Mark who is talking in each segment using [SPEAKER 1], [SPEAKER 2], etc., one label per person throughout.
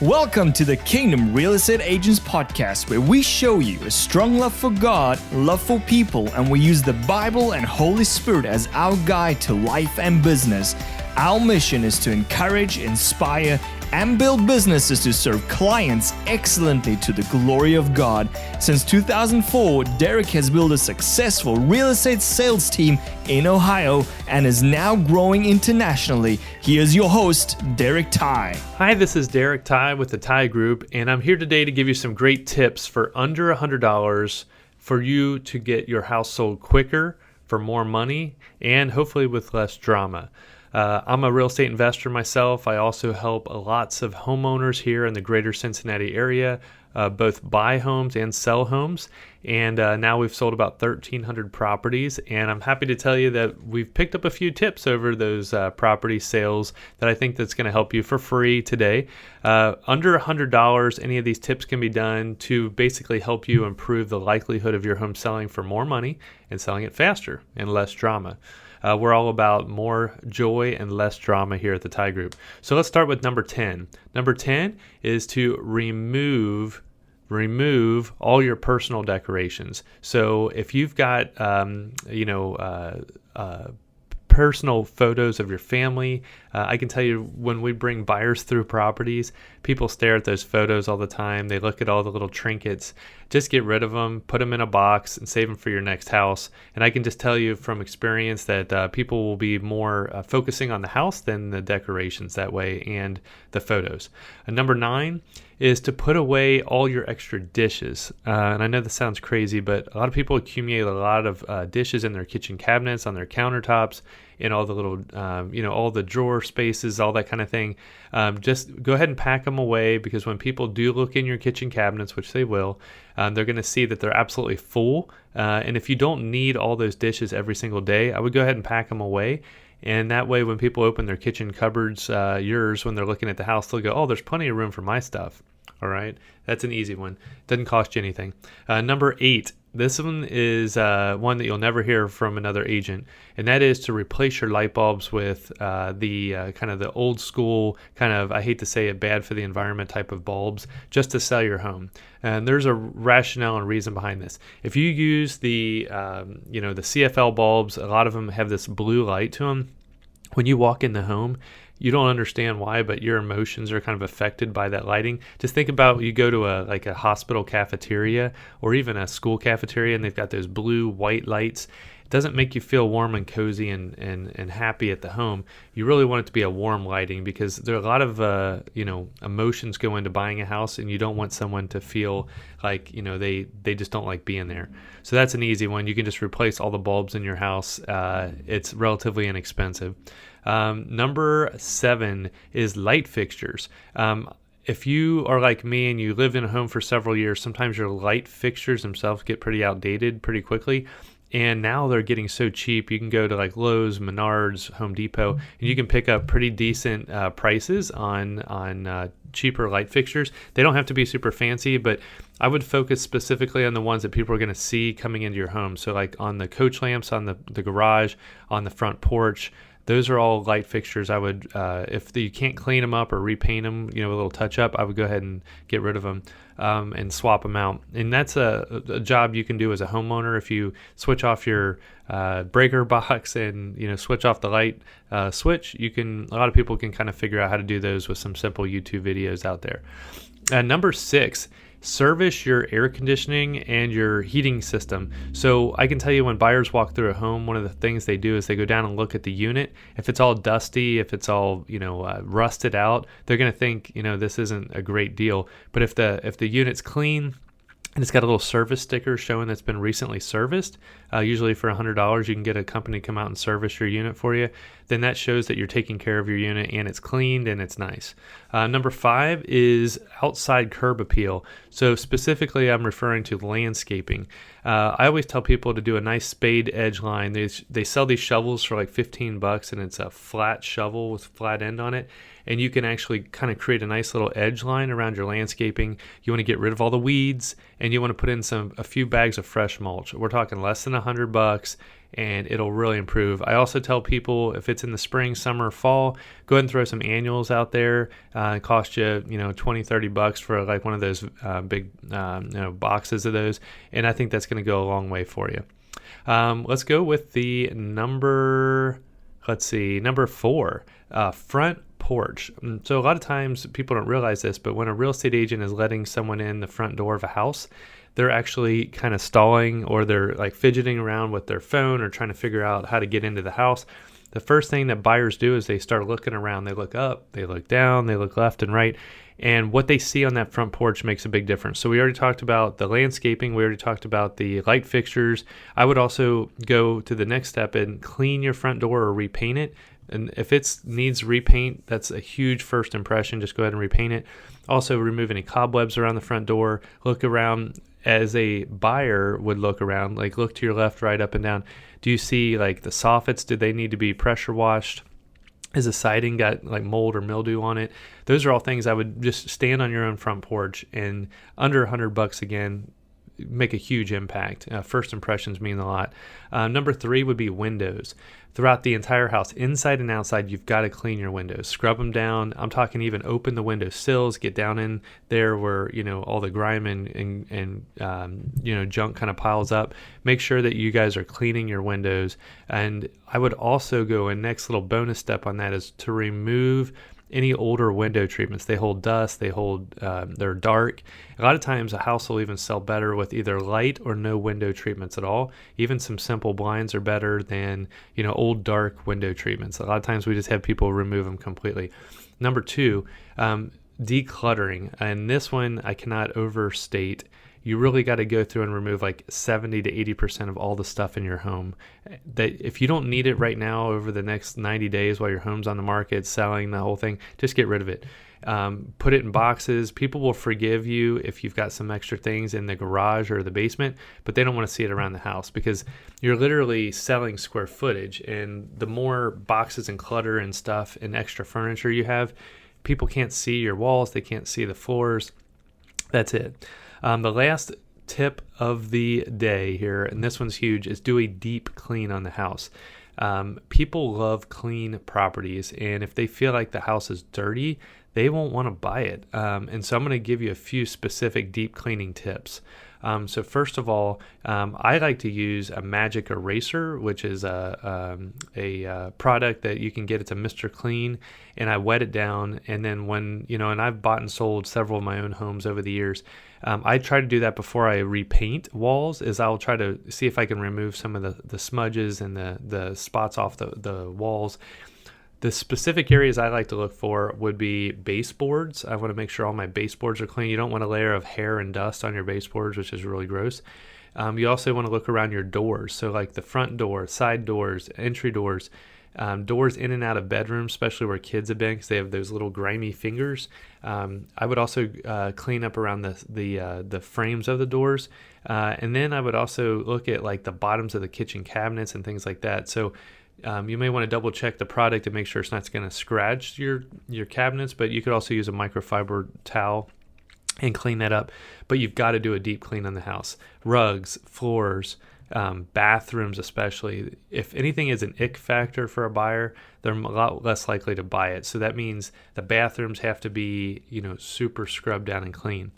[SPEAKER 1] Welcome to the Kingdom Real Estate Agents Podcast, where we show you a strong love for God, love for people, and we use the Bible and Holy Spirit as our guide to life and business. Our mission is to encourage, inspire, and build businesses to serve clients excellently to the glory of God. Since 2004, Derek has built a successful real estate sales team in Ohio and is now growing internationally. Here's your host, Derek Ty.
[SPEAKER 2] Hi, this is Derek Ty with the Ty Group, and I'm here today to give you some great tips for under $100 for you to get your house sold quicker, for more money, and hopefully with less drama. I'm a real estate investor myself. I also help lots of homeowners here in the greater Cincinnati area, both buy homes and sell homes. And now we've sold about 1,300 properties. And I'm happy to tell you that we've picked up a few tips over those property sales that I think that's going to help you for free today. Under $100, any of these tips can be done to basically help you improve the likelihood of your home selling for more money and selling it faster and less drama. We're all about more joy and less drama here at the Ty Group. So let's start with number 10. Number 10 is to remove all your personal decorations. So if you've got, personal photos of your family, I can tell you when we bring buyers through properties, people stare at those photos all the time. They look at all the little trinkets. Just get rid of them, put them in a box, and save them for your next house. And I can just tell you from experience that people will be more focusing on the house than the decorations that way and the photos. Number 9 is to put away all your extra dishes. And I know this sounds crazy, but a lot of people accumulate a lot of dishes in their kitchen cabinets, on their countertops, in all the little, all the drawer spaces, all that kind of thing. Just go ahead and pack them away, because when people do look in your kitchen cabinets, which they will, they're going to see that they're absolutely full. And if you don't need all those dishes every single day, I would go ahead and pack them away. And that way, when people open their kitchen cupboards, yours, when they're looking at the house, they'll go, oh, there's plenty of room for my stuff. All right. That's an easy one. Doesn't cost you anything. Number 8. This one is one that you'll never hear from another agent, and that is to replace your light bulbs with the kind of the old school kind of, I hate to say it, bad for the environment type of bulbs, just to sell your home. And there's a rationale and reason behind this. If you use the the CFL bulbs, a lot of them have this blue light to them. When you walk in the home, you don't understand why, but your emotions are kind of affected by that lighting. Just think about you go to a hospital cafeteria or even a school cafeteria, and they've got those blue white lights. It doesn't make you feel warm and cozy and happy at the home. You really want it to be a warm lighting, because there are a lot of emotions go into buying a house, and you don't want someone to feel like they just don't like being there. So that's an easy one. You can just replace all the bulbs in your house. It's relatively inexpensive. Number 7 is light fixtures. If you are like me and you lived in a home for several years, sometimes your light fixtures themselves get pretty outdated pretty quickly. And now they're getting so cheap. You can go to like Lowe's, Menards, Home Depot, and you can pick up pretty decent prices on cheaper light fixtures. They don't have to be super fancy, but I would focus specifically on the ones that people are going to see coming into your home. So like on the coach lamps, on the garage, on the front porch. Those are all light fixtures. I would, if you can't clean them up or repaint them, a little touch up, I would go ahead and get rid of them and swap them out. And that's a job you can do as a homeowner. If you switch off your breaker box and switch off the light switch, a lot of people can kind of figure out how to do those with some simple YouTube videos out there. Number 6. Service your air conditioning and your heating system. So I can tell you, when buyers walk through a home, one of the things they do is they go down and look at the unit. If it's all dusty, if it's all rusted out, they're going to think this isn't a great deal. But if the unit's clean and it's got a little service sticker showing that's been recently serviced, usually for $100 you can get a company to come out and service your unit for you, then that shows that you're taking care of your unit and it's cleaned and it's nice. Number 5 is outside curb appeal. So specifically I'm referring to landscaping. I always tell people to do a nice spade edge line. They sell these shovels for like $15 and it's a flat shovel with flat end on it. and you can actually kind of create a nice little edge line around your landscaping. You want to get rid of all the weeds, and you want to put in a few bags of fresh mulch. We're talking less than $100, and it'll really improve. I also tell people, if it's in the spring, summer, fall, go ahead and throw some annuals out there. It costs you, $20-$30 for like one of those big boxes of those, and I think that's going to go a long way for you. Let's go with the number 4, front porch. So a lot of times people don't realize this, but when a real estate agent is letting someone in the front door of a house, they're actually kind of stalling, or they're like fidgeting around with their phone or trying to figure out how to get into the house. The first thing that buyers do is they start looking around. They look up, they look down, they look left and right. And what they see on that front porch makes a big difference. So we already talked about the landscaping. We already talked about the light fixtures. I would also go to the next step and clean your front door or repaint it. And if it needs repaint, that's a huge first impression. Just go ahead and repaint it. Also, remove any cobwebs around the front door. Look around as a buyer would look around. Like, look to your left, right, up and down. Do you see like the soffits? Do they need to be pressure washed? Is the siding got like mold or mildew on it? Those are all things I would just stand on your own front porch, and under $100 again, make a huge impact. First impressions mean a lot. Number 3 would be windows. Throughout the entire house, inside and outside, you've got to clean your windows. Scrub them down. I'm talking even open the window sills, get down in there where, all the grime and junk kind of piles up. Make sure that you guys are cleaning your windows. And I would also go, a next little bonus step on that is to remove any older window treatments. They hold dust, they're dark. A lot of times a house will even sell better with either light or no window treatments at all. Even some simple blinds are better than, old dark window treatments. A lot of times we just have people remove them completely. Number 2, decluttering. And this one I cannot overstate. You really got to go through and remove like 70 to 80% of all the stuff in your home. That if you don't need it right now over the next 90 days while your home's on the market, selling the whole thing, just get rid of it. Put it in boxes. People will forgive you if you've got some extra things in the garage or the basement, but they don't want to see it around the house, because you're literally selling square footage. And the more boxes and clutter and stuff and extra furniture you have, people can't see your walls. They can't see the floors. That's it. The last tip of the day here, and this one's huge, is do a deep clean on the house. People love clean properties, and if they feel like the house is dirty, they won't want to buy it. And so I'm going to give you a few specific deep cleaning tips. So first of all, I like to use a magic eraser, which is a product that you can get. It's a Mr. Clean, and I wet it down. And then when, and I've bought and sold several of my own homes over the years. I try to do that before I repaint walls. Is I'll try to see if I can remove some of the smudges and the spots off the walls. The specific areas I like to look for would be baseboards. I want to make sure all my baseboards are clean. You don't want a layer of hair and dust on your baseboards, which is really gross. You also want to look around your doors. So like the front door, side doors, entry doors, doors in and out of bedrooms, especially where kids have been, because they have those little grimy fingers. I would also clean up around the frames of the doors. And then I would also look at like the bottoms of the kitchen cabinets and things like that. So you may want to double check the product and make sure it's not going to scratch your cabinets, but you could also use a microfiber towel and clean that up. But you've got to do a deep clean on the house. Rugs, floors, bathrooms especially. If anything is an ick factor for a buyer, they're a lot less likely to buy it. So that means the bathrooms have to be, super scrubbed down and clean.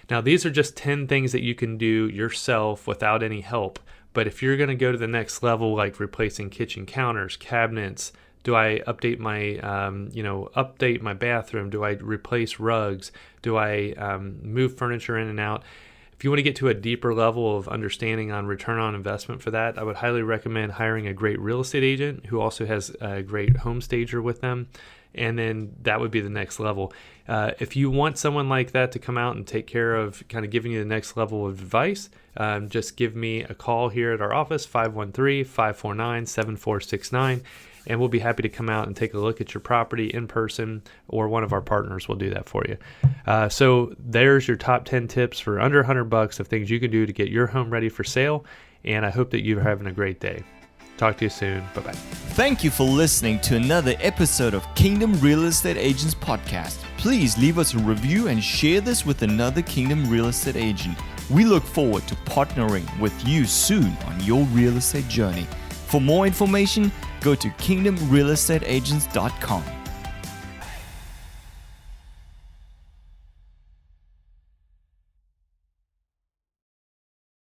[SPEAKER 2] Now, these are just 10 things that you can do yourself without any help. But if you're going to go to the next level, like replacing kitchen counters, cabinets, do I update my bathroom? Do I replace rugs? Do I move furniture in and out? If you want to get to a deeper level of understanding on return on investment for that, I would highly recommend hiring a great real estate agent who also has a great home stager with them. And then that would be the next level. If you want someone like that to come out and take care of kind of giving you the next level of advice, just give me a call here at our office, 513-549-7469, and we'll be happy to come out and take a look at your property in person, or one of our partners will do that for you. So there's your top 10 tips for under $100 of things you can do to get your home ready for sale, and I hope that you're having a great day. Talk to you soon. Bye-bye.
[SPEAKER 1] Thank you for listening to another episode of Kingdom Real Estate Agents Podcast. Please leave us a review and share this with another Kingdom Real Estate agent. We look forward to partnering with you soon on your real estate journey. For more information, go to kingdomrealestateagents.com.